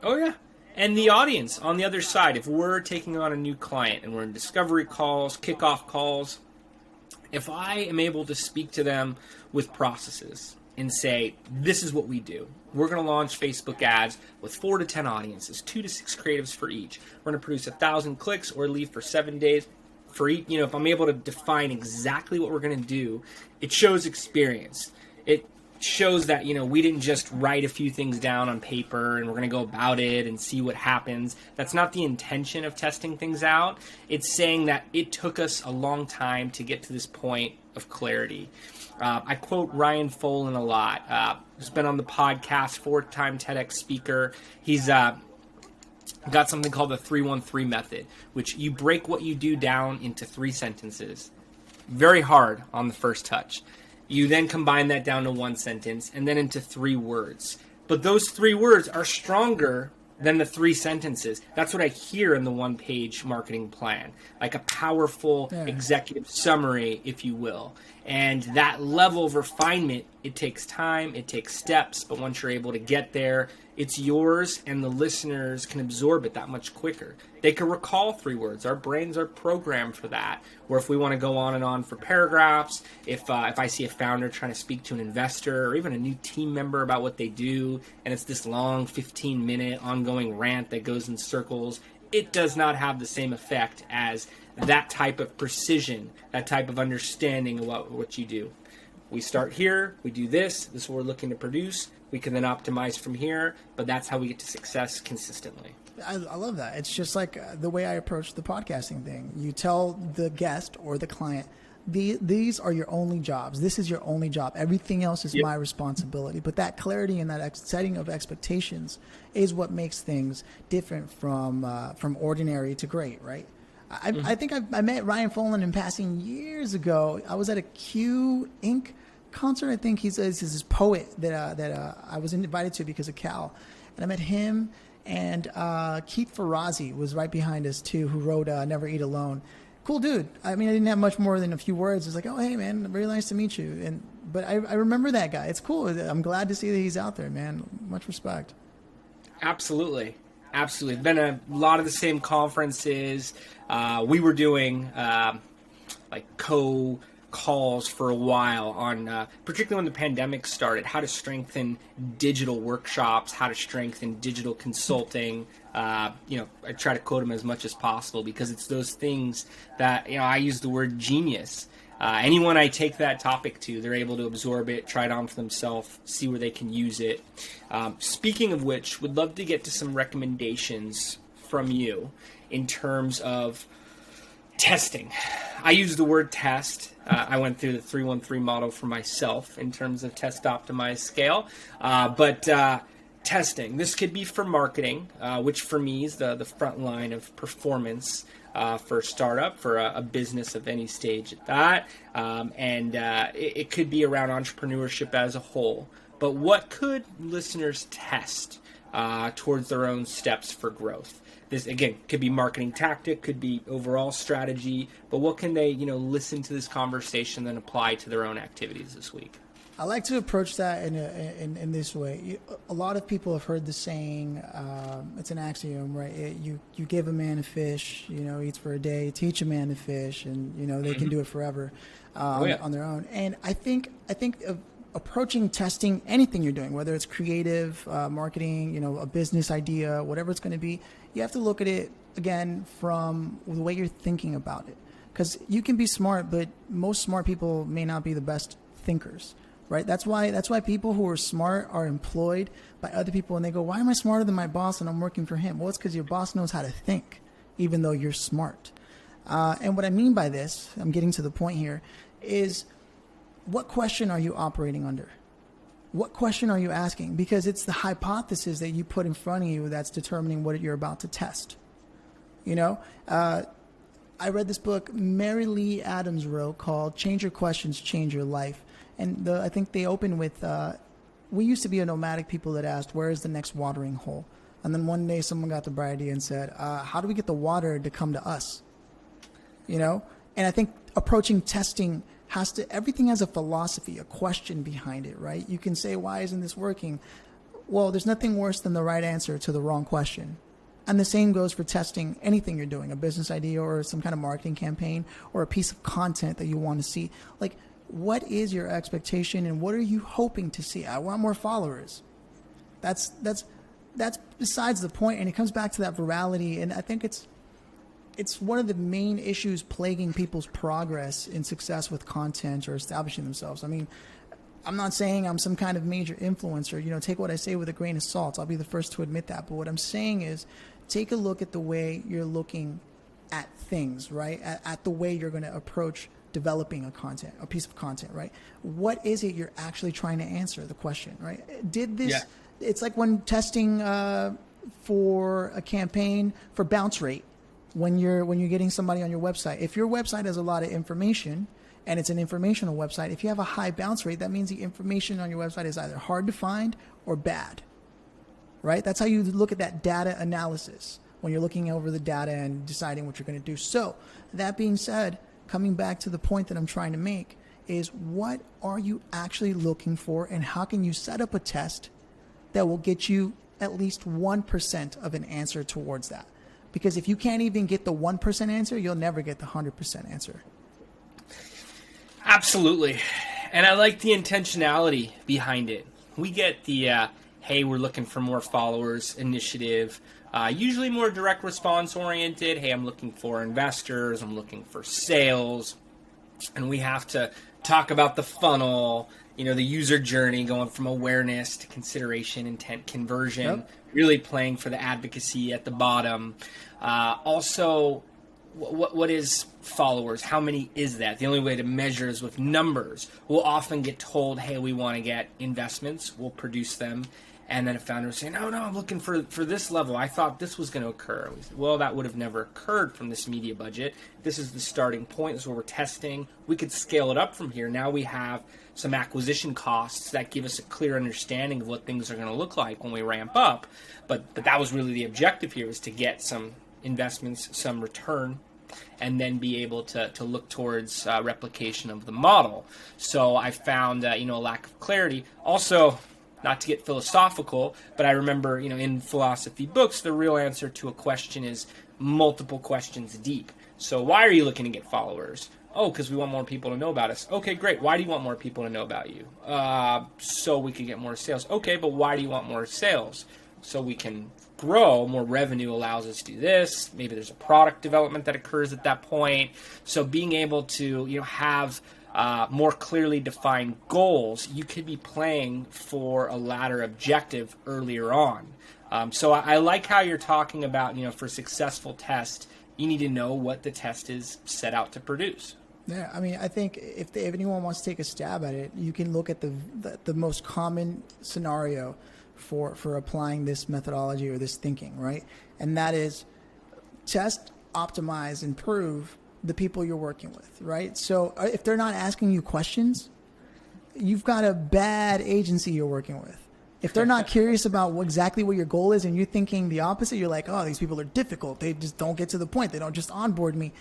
A: Oh yeah. And the audience on the other side, if we're taking on a new client and we're in discovery calls, kickoff calls, if I am able to speak to them with processes and say, this is what we do. We're going to launch Facebook ads with 4 to 10 audiences, 2 to 6 creatives for each. We're going to produce 1,000 clicks or leave for 7 days. For each, if I'm able to define exactly what we're going to do, it shows experience. It shows that, we didn't just write a few things down on paper and we're going to go about it and see what happens. That's not the intention of testing things out. It's saying that it took us a long time to get to this point of clarity. I quote Ryan Folan a lot. He's been on the podcast, 4-time TEDx speaker. He's got something called the 3-1-3 method, which you break what you do down into 3 sentences. Very hard on the first touch. You then combine that down to 1 sentence and then into 3 words. But those 3 words are stronger than the 3 sentences. That's what I hear in the 1-page marketing plan, like a powerful executive summary, if you will. And that level of refinement, it takes time, it takes steps, but once you're able to get there, it's yours and the listeners can absorb it that much quicker. They can recall 3 words. Our brains are programmed for that. Or if we want to go on and on for paragraphs, if I see a founder trying to speak to an investor or even a new team member about what they do, and it's this long 15-minute ongoing rant that goes in circles, it does not have the same effect as that type of precision, that type of understanding of what you do. We start here, we do this is what we're looking to produce. We can then optimize from here, but that's how we get to success consistently.
B: I love that. It's just like the way I approach the podcasting thing. You tell the guest or the client, these are your only jobs. This is your only job. Everything else is my responsibility. But that clarity and that setting of expectations is what makes things different from ordinary to great, right? I think I met Ryan Folan in passing years ago. I was at a Q Inc. concert. I think he's this poet that I was invited to because of Cal. And I met him, and Keith Ferrazzi was right behind us too, who wrote Never Eat Alone. Cool dude. I mean, I didn't have much more than a few words. It's like, oh, hey, man, really nice to meet you. But I remember that guy. It's cool. I'm glad to see that he's out there, man. Much respect.
A: Absolutely. Absolutely. Been a lot of the same conferences. We were doing calls for a while on, particularly when the pandemic started, how to strengthen digital workshops, how to strengthen digital consulting. I try to quote them as much as possible because it's those things that, I use the word genius. Anyone I take that topic to, they're able to absorb it, try it on for themselves, see where they can use it. Speaking of which, would love to get to some recommendations from you in terms of testing. I use the word test. I went through the 3-1-3 model for myself in terms of test, optimize, scale. But testing, this could be for marketing, which for me is the front line of performance for a startup, for a business of any stage at that. It could be around entrepreneurship as a whole. But what could listeners test towards their own steps for growth? This, again, could be marketing tactic, could be overall strategy, but what can they, listen to this conversation and apply to their own activities this week?
B: I like to approach that in this way. A lot of people have heard the saying, it's an axiom, right? You give a man a fish, eats for a day, teach a man to fish, and, they can do it forever on their own. And I think of approaching testing anything you're doing, whether it's creative, marketing, a business idea, whatever it's going to be, you have to look at it, again, from the way you're thinking about it. Because you can be smart, but most smart people may not be the best thinkers, right? That's why people who are smart are employed by other people, and they go, why am I smarter than my boss and I'm working for him? Well, it's because your boss knows how to think, even though you're smart. And what I mean by this, I'm getting to the point here, is what question are you operating under? What question are you asking? Because it's the hypothesis that you put in front of you that's determining what you're about to test. I read this book Mary Lee Adams wrote called Change Your Questions, Change Your Life. And I think they open with, we used to be a nomadic people that asked, where is the next watering hole? And then one day someone got the bright idea and said, how do we get the water to come to us? And I think approaching testing everything has a philosophy, a question behind it, right? You can say, why isn't this working? Well, there's nothing worse than the right answer to the wrong question. And the same goes for testing anything you're doing, a business idea or some kind of marketing campaign or a piece of content that you want to see. Like, what is your expectation and what are you hoping to see? I want more followers. That's besides the point, and it comes back to that virality. And I think it's one of the main issues plaguing people's progress in success with content or establishing themselves. I mean, I'm not saying I'm some kind of major influencer. You know, take what I say with a grain of salt. I'll be the first to admit that. But what I'm saying is, take a look at the way you're looking at things, right? At the way you're going to approach developing a piece of content, right? What is it you're actually trying to answer the question, right? It's like when testing for a campaign for bounce rate, when you're getting somebody on your website. If your website has a lot of information and it's an informational website, if you have a high bounce rate, that means the information on your website is either hard to find or bad, right? That's how you look at that data analysis when you're looking over the data and deciding what you're going to do. So that being said, coming back to the point that I'm trying to make is, what are you actually looking for, and how can you set up a test that will get you at least 1% of an answer towards that? Because if you can't even get the 1% answer, you'll never get the 100% answer.
A: Absolutely. And I like the intentionality behind it. We get the, hey, we're looking for more followers initiative, usually more direct response oriented. Hey, I'm looking for investors. I'm looking for sales. And we have to talk about the funnel, you know, the user journey going from awareness to consideration, intent, conversion, really playing for the advocacy at the bottom. Also, what is followers? How many is that? The only way to measure is with numbers. We'll often get told, hey, we want to get investments. We'll produce them. And then a founder will say, no, I'm looking for this level. I thought this was going to occur. We said, well, that would have never occurred from this media budget. This is the starting point. This is where we're testing. We could scale it up from here. Now we have some acquisition costs that give us a clear understanding of what things are going to look like when we ramp up. But that was really the objective here, was to get some investments, some return, and then be able to look towards replication of the model. So I found a lack of clarity. Also, not to get philosophical, but I remember, in philosophy books, the real answer to a question is multiple questions deep. So why are you looking to get followers? Oh, because we want more people to know about us. Okay, great. Why do you want more people to know about you? So we can get more sales. Okay, but why do you want more sales? So we can grow. More revenue allows us to do this. Maybe there's a product development that occurs at that point. So being able to, have more clearly defined goals, you could be playing for a latter objective earlier on. So I like how you're talking about, for successful test, you need to know what the test is set out to produce.
B: Yeah, I mean, I think if anyone wants to take a stab at it, you can look at the most common scenario for applying this methodology or this thinking, right? And that is test, optimize, improve the people you're working with, right? So if they're not asking you questions, you've got a bad agency you're working with. If they're not curious about exactly what your goal is and you're thinking the opposite, you're like, oh, these people are difficult. They just don't get to the point. They don't just onboard me.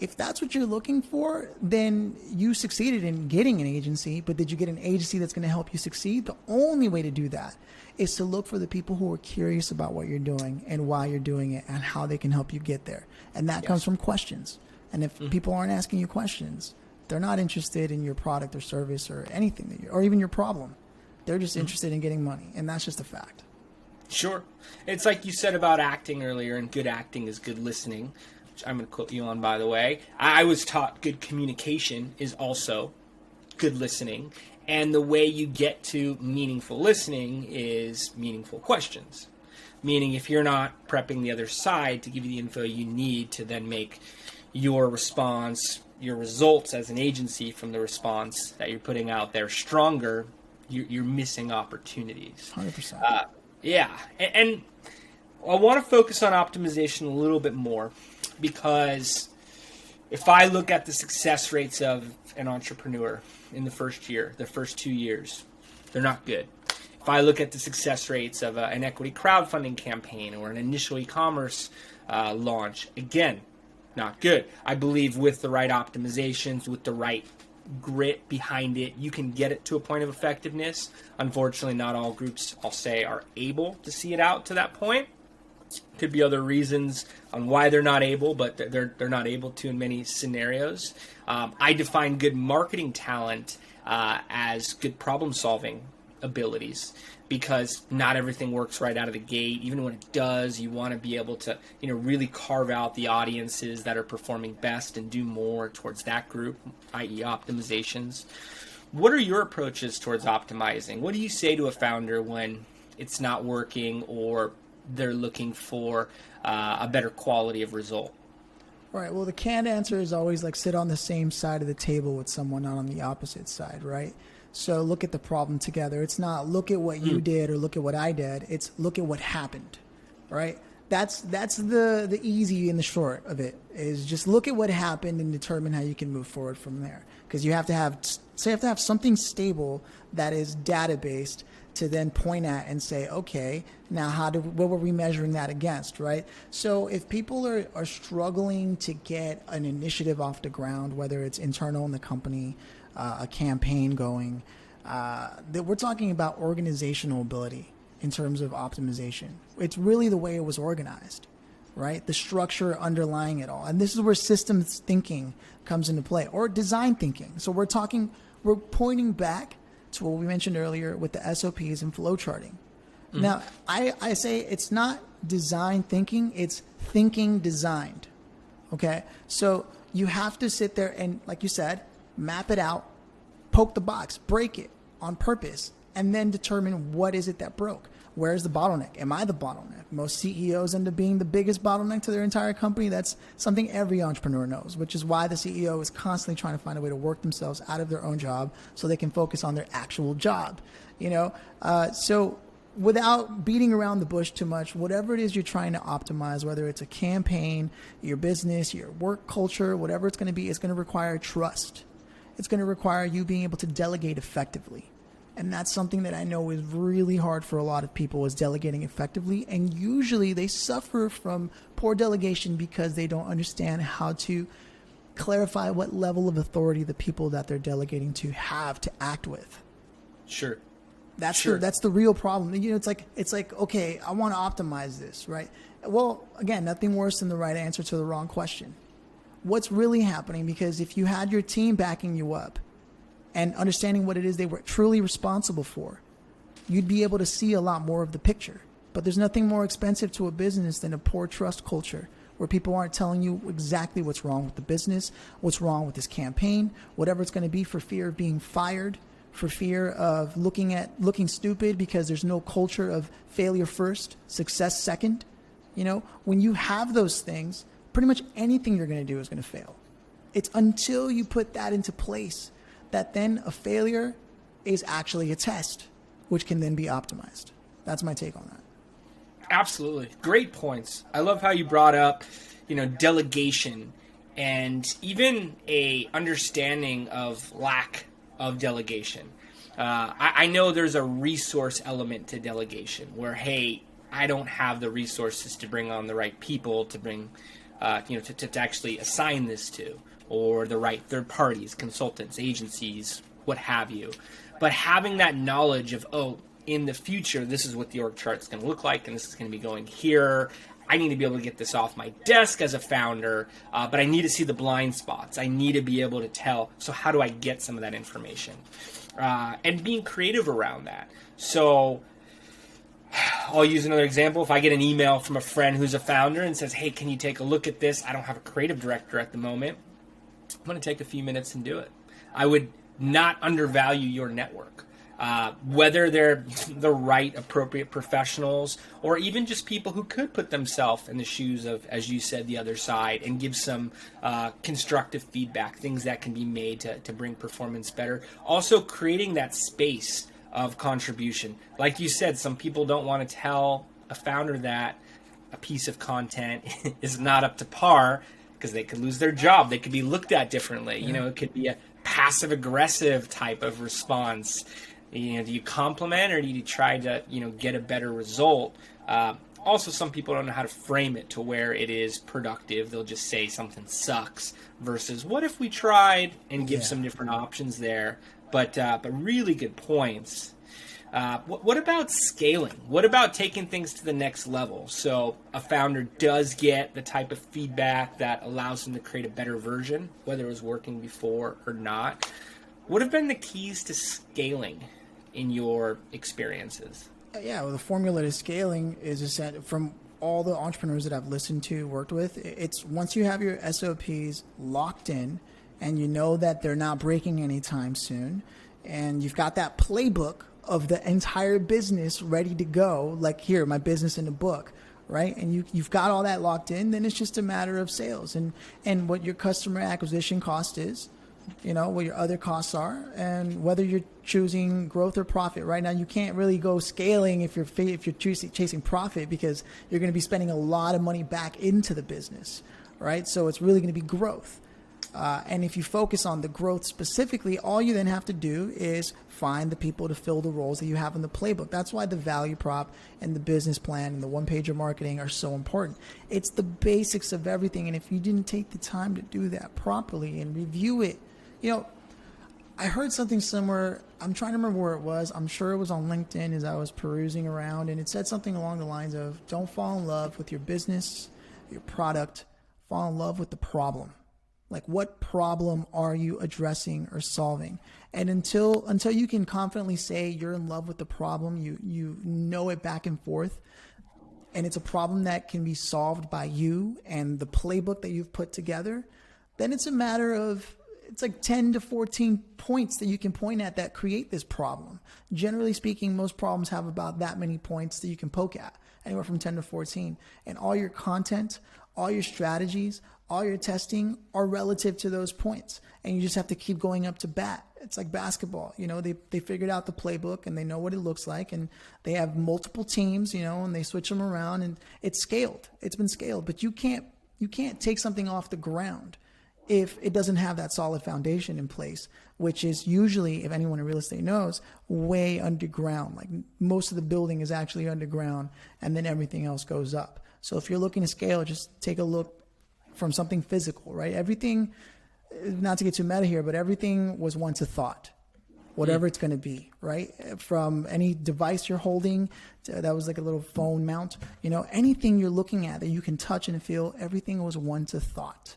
B: If that's what you're looking for, then you succeeded in getting an agency, but did you get an agency that's going to help you succeed? The only way to do that is to look for the people who are curious about what you're doing and why you're doing it and how they can help you get there. And that comes from questions. And if people aren't asking you questions, they're not interested in your product or service or anything, or even your problem. They're just interested in getting money. And that's just a fact.
A: Sure. It's like you said about acting earlier, and good acting is good listening. I'm going to quote you on, by the way. I was taught good communication is also good listening. And the way you get to meaningful listening is meaningful questions. Meaning if you're not prepping the other side to give you the info you need to then make your response, your results as an agency from the response that you're putting out there stronger, you're missing opportunities.
B: 100%.
A: Yeah. And I want to focus on optimization a little bit more, because if I look at the success rates of an entrepreneur in the first year, the first 2 years, they're not good. If I look at the success rates of an equity crowdfunding campaign or an initial e-commerce launch, again, not good. I believe with the right optimizations, with the right grit behind it, you can get it to a point of effectiveness. Unfortunately, not all groups, I'll say, are able to see it out to that point. Could be other reasons on why they're not able, but they're not able to in many scenarios. I define good marketing talent as good problem-solving abilities, because not everything works right out of the gate. Even when it does, you want to be able to, really carve out the audiences that are performing best and do more towards that group, i.e. optimizations. What are your approaches towards optimizing? What do you say to a founder when it's not working or they're looking for a better quality of result?
B: Right. Well, the canned answer is always like sit on the same side of the table with someone, not on the opposite side, right? So look at the problem together. It's not look at what you did or look at what I did. It's look at what happened, right? That's the easy and the short of it, is just look at what happened and determine how you can move forward from there. Because you have to have something stable that is data-based to then point at and say, okay, now what were we measuring that against, right? So if people are struggling to get an initiative off the ground, whether it's internal in the company, a campaign going, that we're talking about organizational ability in terms of optimization. It's really the way it was organized, right? The structure underlying it all. And this is where systems thinking comes into play, or design thinking. So we're pointing back to what we mentioned earlier with the SOPs and flow charting. Mm-hmm. Now, I say it's not design thinking, it's thinking designed. Okay? So you have to sit there and, like you said, map it out, poke the box, break it on purpose, and then determine what is it that broke. Where's the bottleneck? Am I the bottleneck? Most CEOs end up being the biggest bottleneck to their entire company. That's something every entrepreneur knows, which is why the CEO is constantly trying to find a way to work themselves out of their own job so they can focus on their actual job. So without beating around the bush too much, whatever it is you're trying to optimize, whether it's a campaign, your business, your work culture, whatever it's going to be, it's going to require trust. It's going to require you being able to delegate effectively. And that's something that I know is really hard for a lot of people, is delegating effectively. And usually they suffer from poor delegation because they don't understand how to clarify what level of authority the people that they're delegating to have to act with.
A: Sure.
B: That's the real problem. It's like, okay, I want to optimize this, right? Well, again, nothing worse than the right answer to the wrong question. What's really happening? Because if you had your team backing you up and understanding what it is they were truly responsible for, you'd be able to see a lot more of the picture. But there's nothing more expensive to a business than a poor trust culture where people aren't telling you exactly what's wrong with the business, what's wrong with this campaign, whatever it's going to be, for fear of being fired, for fear of looking stupid because there's no culture of failure first, success second. When you have those things, pretty much anything you're going to do is going to fail. It's until you put that into place that then a failure is actually a test, which can then be optimized. That's my take on that.
A: Absolutely. Great points. I love how you brought up, delegation and even a understanding of lack of delegation. I know there's a resource element to delegation where, hey, I don't have the resources to bring on the right people to bring, to actually assign this to, or the right third parties, consultants, agencies, what have you. But having that knowledge of, in the future, this is what the org chart's going to look like, and this is going to be going here. I need to be able to get this off my desk as a founder, but I need to see the blind spots. I need to be able to tell. So how do I get some of that information? And being creative around that. So I'll use another example. If I get an email from a friend who's a founder and says, hey, can you take a look at this? I don't have a creative director at the moment. I'm going to take a few minutes and do it. I would not undervalue your network. Whether they're the right, appropriate professionals, or even just people who could put themselves in the shoes of, as you said, the other side, and give some constructive feedback, things that can be made to bring performance better. Also creating that space of contribution. Like you said, some people don't want to tell a founder that a piece of content is not up to par because they could lose their job. They could be looked at differently.
B: Yeah.
A: It could be a passive-aggressive type of response. Do you compliment or do you try to, get a better result? Also, some people don't know how to frame it to where it is productive. They'll just say something sucks versus what if we tried, and give some different options there. But really good points. What about scaling? What about taking things to the next level? So a founder does get the type of feedback that allows them to create a better version, whether it was working before or not. What have been the keys to scaling in your experiences?
B: Yeah, well, the formula to scaling is from all the entrepreneurs that I've listened to, worked with, it's once you have your SOPs locked in and you know that they're not breaking anytime soon, and you've got that playbook of the entire business ready to go, like here, my business in a book, right? And you've got all that locked in, then it's just a matter of sales and what your customer acquisition cost is, what your other costs are, and whether you're choosing growth or profit. Right now, you can't really go scaling if you're chasing profit, because you're going to be spending a lot of money back into the business, right? So it's really going to be growth. And if you focus on the growth specifically, all you then have to do is find the people to fill the roles that you have in the playbook. That's why the value prop and the business plan and the one-pager marketing are so important. It's the basics of everything. And if you didn't take the time to do that properly and review it, I heard something similar. I'm trying to remember where it was. I'm sure it was on LinkedIn as I was perusing around, and it said something along the lines of, don't fall in love with your business, your product, fall in love with the problem. Like, what problem are you addressing or solving? And until you can confidently say you're in love with the problem, you know it back and forth, and it's a problem that can be solved by you and the playbook that you've put together, then it's a matter of, it's like 10 to 14 points that you can point at that create this problem. Generally speaking, most problems have about that many points that you can poke at, anywhere from 10 to 14. And all your content, all your strategies, all your testing are relative to those points. And you just have to keep going up to bat. It's like basketball. They figured out the playbook and they know what it looks like, and they have multiple teams, and they switch them around, and it's scaled. It's been scaled, but you can't take something off the ground if it doesn't have that solid foundation in place, which is usually, if anyone in real estate knows, way underground. Like, most of the building is actually underground, and then everything else goes up. So if you're looking to scale, just take a look from something physical, right? Everything, not to get too meta here, but everything was once a thought, whatever it's going to be, right? From any device you're holding, that was like a little phone mount, anything you're looking at that you can touch and feel, everything was once a thought.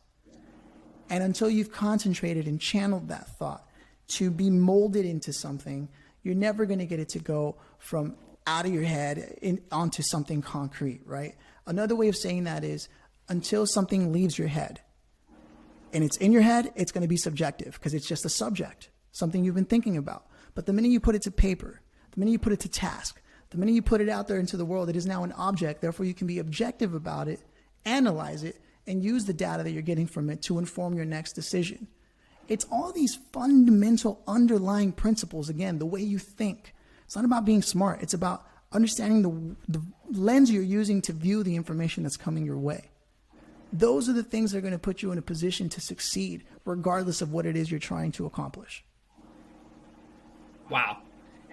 B: And until you've concentrated and channeled that thought to be molded into something, you're never going to get it to go from out of your head onto something concrete, right? Another way of saying that is, until something leaves your head and it's in your head, it's going to be subjective because it's just a subject, something you've been thinking about. But the minute you put it to paper, the minute you put it to task, the minute you put it out there into the world, it is now an object. Therefore, you can be objective about it, analyze it, and use the data that you're getting from it to inform your next decision. It's all these fundamental underlying principles, again, the way you think. It's not about being smart. It's about understanding the lens you're using to view the information that's coming your way. Those are the things that are going to put you in a position to succeed, regardless of what it is you're trying to accomplish.
A: Wow.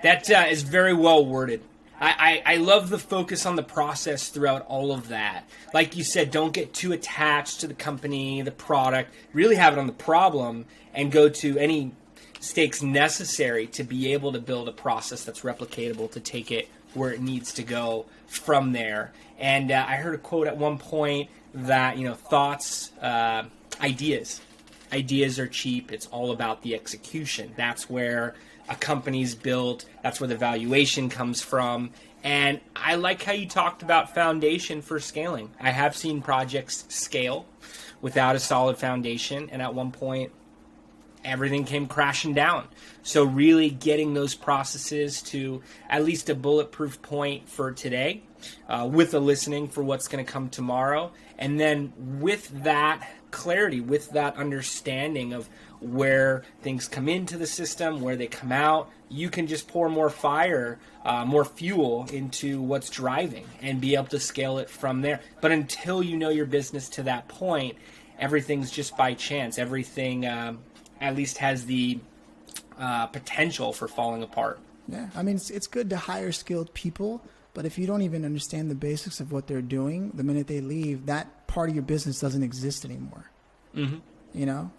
A: That is very well worded. I love the focus on the process throughout all of that. Like you said, don't get too attached to the company, the product. Really have it on the problem and go to any stakes necessary to be able to build a process that's replicatable to take it where it needs to go from there. And I heard a quote at one point that, thoughts, ideas are cheap. It's all about the execution. That's where a company's built. That's where the valuation comes from. And I like how you talked about foundation for scaling. I have seen projects scale without a solid foundation, and at one point, everything came crashing down. So really getting those processes to at least a bulletproof point for today, with the listening for what's going to come tomorrow. And then with that clarity, with that understanding of where things come into the system, where they come out, you can just pour more fire, more fuel into what's driving and be able to scale it from there. But until you know your business to that point, everything's just by chance. Everything at least has the potential for falling apart.
B: Yeah, I mean, it's good to hire skilled people, but if you don't even understand the basics of what they're doing, the minute they leave, that part of your business doesn't exist anymore. Mm-hmm.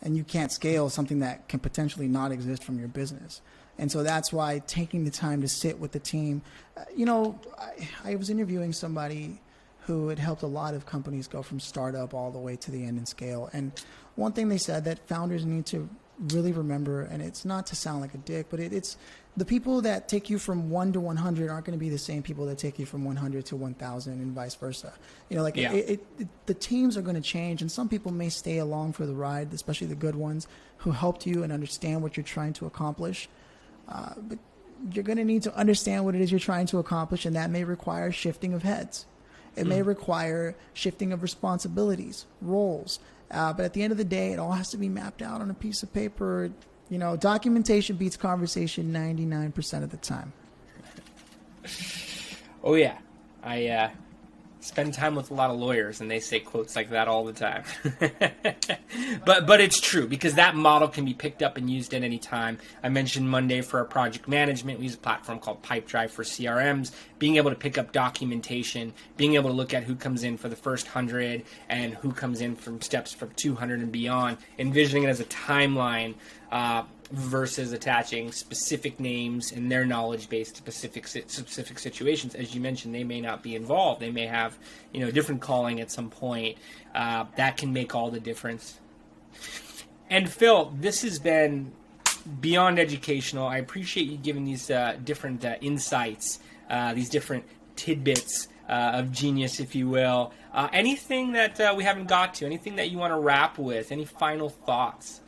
B: And you can't scale something that can potentially not exist from your business. And so that's why taking the time to sit with the team, I was interviewing somebody who had helped a lot of companies go from startup all the way to the end and scale. And one thing they said that founders need to really remember, and it's not to sound like a dick, but it's the people that take you from 1 to 100 aren't going to be the same people that take you from 100 to 1,000 and vice versa. The teams are going to change, and some people may stay along for the ride, especially the good ones who helped you and understand what you're trying to accomplish. But you're going to need to understand what it is you're trying to accomplish, and that may require shifting of heads. It may require shifting of responsibilities, roles. But at the end of the day, it all has to be mapped out on a piece of paper. Documentation beats conversation 99% of the time.
A: Oh, yeah. I spend time with a lot of lawyers, and they say quotes like that all the time. But it's true, because that model can be picked up and used at any time. I mentioned Monday for our project management. We use a platform called Pipedrive for CRMs. Being able to pick up documentation, being able to look at who comes in for the first 100 and who comes in from steps from 200 and beyond, envisioning it as a timeline versus attaching specific names and their knowledge base to specific situations. As you mentioned, they may not be involved. They may have different calling at some point. That can make all the difference. And Phil, this has been beyond educational. I appreciate you giving these different insights, these different tidbits of genius, if you will. Anything that we haven't got to, anything that you want to wrap with, any final thoughts?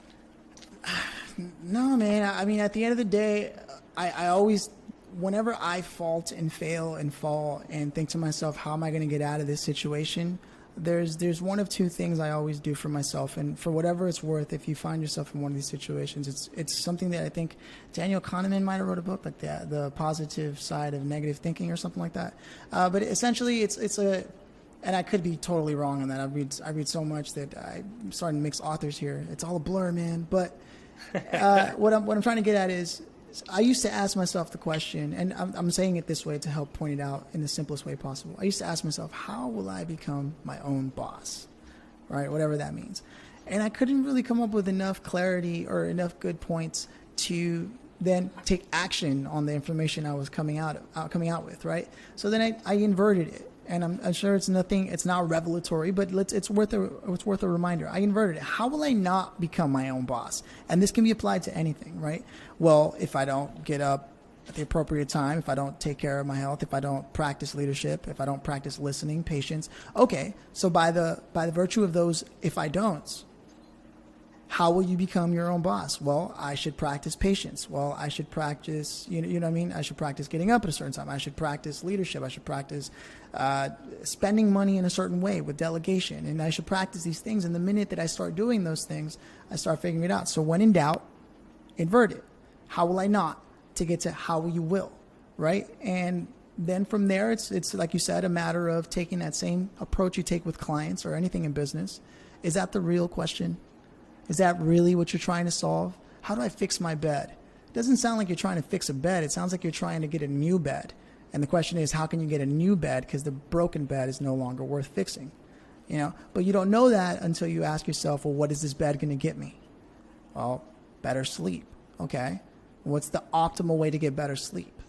B: No, man. I mean, at the end of the day, I always, whenever I fault and fail and fall and think to myself, how am I going to get out of this situation? There's one of two things I always do for myself. And for whatever it's worth, if you find yourself in one of these situations, it's something that I think Daniel Kahneman might have wrote a book like that, The Positive Side of Negative Thinking or something like that. But essentially it's a, and I could be totally wrong on that. I read so much that I'm starting to mix authors here. It's all a blur, man. But what I'm trying to get at is, I used to ask myself the question, and I'm saying it this way to help point it out in the simplest way possible. I used to ask myself, how will I become my own boss, right? Whatever that means. And I couldn't really come up with enough clarity or enough good points to then take action on the information I was coming out with, right? So then I inverted it. And I'm sure it's not revelatory, but it's worth a reminder. I inverted it. How will I not become my own boss? And this can be applied to anything, right? Well, if I don't get up at the appropriate time, if I don't take care of my health, if I don't practice leadership, if I don't practice listening, patience. Okay, so by the virtue of those if I don'ts, how will you become your own boss? Well, I should practice patience. Well, I should practice, you know what I mean? I should practice getting up at a certain time. I should practice leadership. I should practice spending money in a certain way with delegation. And I should practice these things. And the minute that I start doing those things, I start figuring it out. So when in doubt, invert it. How will I not? To get to how you will, right? And then from there, it's like you said, a matter of taking that same approach you take with clients or anything in business. Is that the real question? Is that really what you're trying to solve? How do I fix my bed? It doesn't sound like you're trying to fix a bed. It sounds like you're trying to get a new bed. And the question is, how can you get a new bed? Because the broken bed is no longer worth fixing. But you don't know that until you ask yourself, well, what is this bed going to get me? Well, better sleep. Okay. What's the optimal way to get better sleep?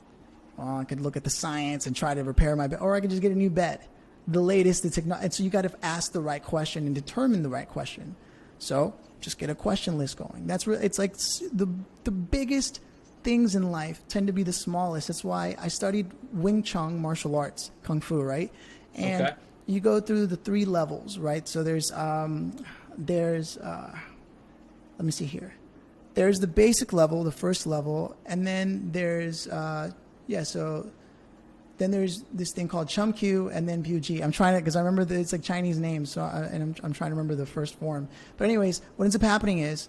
B: Well, I could look at the science and try to repair my bed, or I could just get a new bed. The latest, the technology. And so you got to ask the right question and determine the right question. So just get a question list going. That's really, it's like the biggest things in life tend to be the smallest. That's why I studied Wing Chun martial arts, Kung Fu, right? And you go through the 3 levels, right? So there's let me see here. There's the basic level, the first level, and then there's then there's this thing called Chum Q and then Pu G. I'm trying to, because I remember that it's like Chinese names, so I'm trying to remember the first form. But anyways, what ends up happening is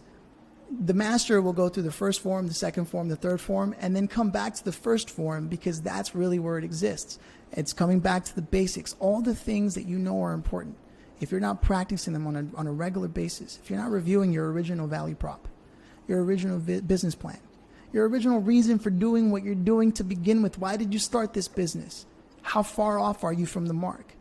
B: the master will go through the first form, the second form, the third form, and then come back to the first form, because that's really where it exists. It's coming back to the basics, all the things that you know are important. If you're not practicing them on a regular basis, if you're not reviewing your original value prop, your original business plan, your original reason for doing what you're doing to begin with. Why did you start this business? How far off are you from the mark?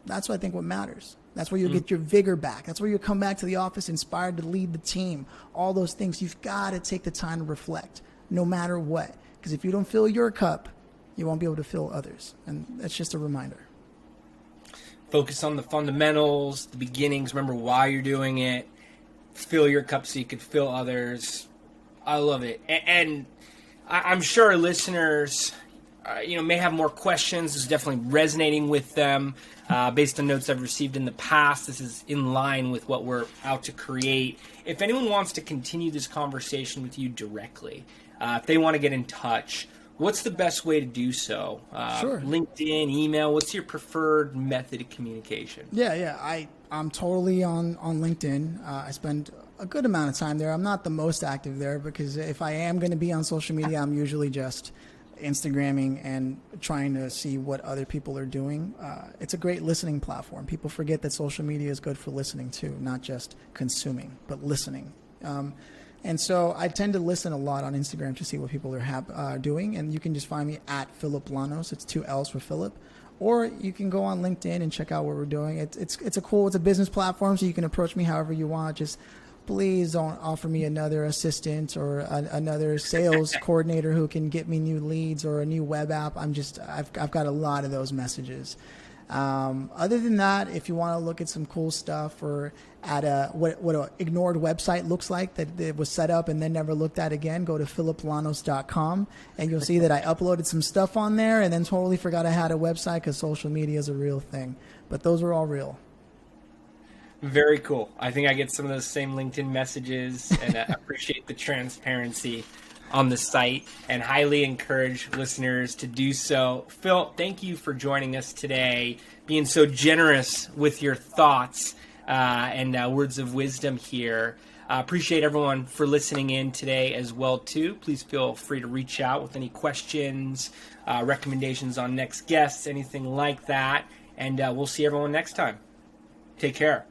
B: That's what I think what matters. That's where you'll get your vigor back. That's where you'll come back to the office inspired to lead the team. All those things. You've got to take the time to reflect. no matter what. Because if you don't fill your cup, you won't be able to fill others. And that's just a reminder.
A: Focus on the fundamentals, the beginnings. Remember why you're doing it. Fill your cup so you could fill others. I love it. And I'm sure listeners, may have more questions. This is definitely resonating with them based on notes I've received in the past. This is in line with what we're out to create. If anyone wants to continue this conversation with you directly, if they want to get in touch, what's the best way to do so?
B: Sure.
A: LinkedIn, email, what's your preferred method of communication?
B: Yeah. I'm totally on LinkedIn. I spend a good amount of time there. I'm not the most active there because if I am going to be on social media, I'm usually just Instagramming and trying to see what other people are doing. It's a great listening platform. People forget that social media is good for listening too, not just consuming, but listening. And so I tend to listen a lot on Instagram to see what people are doing. And you can just find me at Phillip Lanos. It's 2 L's for Philip. Or you can go on LinkedIn and check out what we're doing. It's a business platform, so you can approach me however you want. Just please don't offer me another assistant or another sales coordinator who can get me new leads or a new web app. I've got a lot of those messages. Other than that, if you want to look at some cool stuff or at what an ignored website looks like that it was set up and then never looked at again, go to philliplanos.com and you'll see that I uploaded some stuff on there and then totally forgot I had a website because social media is a real thing. But those are all real.
A: Very cool. I think I get some of those same LinkedIn messages and I appreciate the transparency on the site and highly encourage listeners to do so. Phil, thank you for joining us today, being so generous with your thoughts and words of wisdom here. Appreciate everyone for listening in today as well, too. Please feel free to reach out with any questions, recommendations on next guests, anything like that. And we'll see everyone next time. Take care.